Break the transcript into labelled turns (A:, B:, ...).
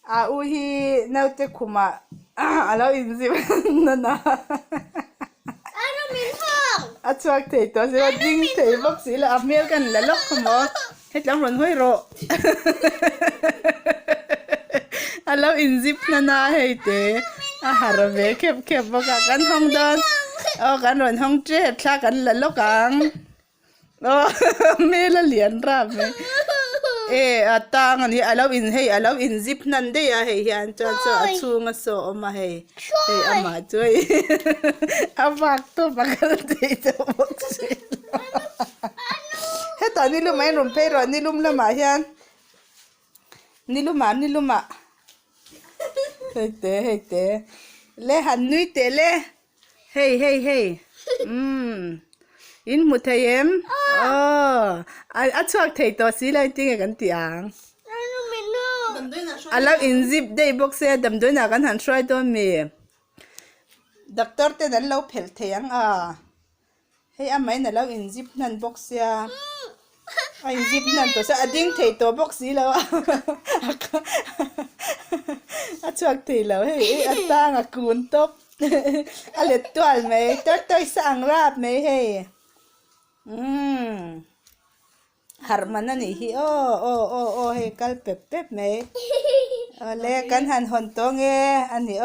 A: à u hi nau te khuma alo in zip na na
B: ano min hong
A: a chuak thei to se ding thei bok si la amel kan la lok khamo het lam ron hoi ro alo in zip na na hei te a har ve khep khep boka kan hong don o kan ron hong tre thla kan la lokang o me la lian ra me atang ani alo in hei alo in zip nan de ya hei hian chon so achunga so oma hei hei ama choi awak to bakal te to boxi heta ni lumai rum pe ro ni lum lama hian ni luma hei te le han nui te le hei in mu thei em a chuak thei to si lai ting kan tiang
B: ano min hong
A: alo in zip dei box se dam doina kan han try to mi doctor te dan lo phel theiang hei amai na lo in zip nan box ya ai zip nan to sa ading thei to box si lo a chuak thei lo hei atang a kun top ale twal mai toi sang rap mai hei harmana ni hi hei kal pep mai le kan han hon to nge ani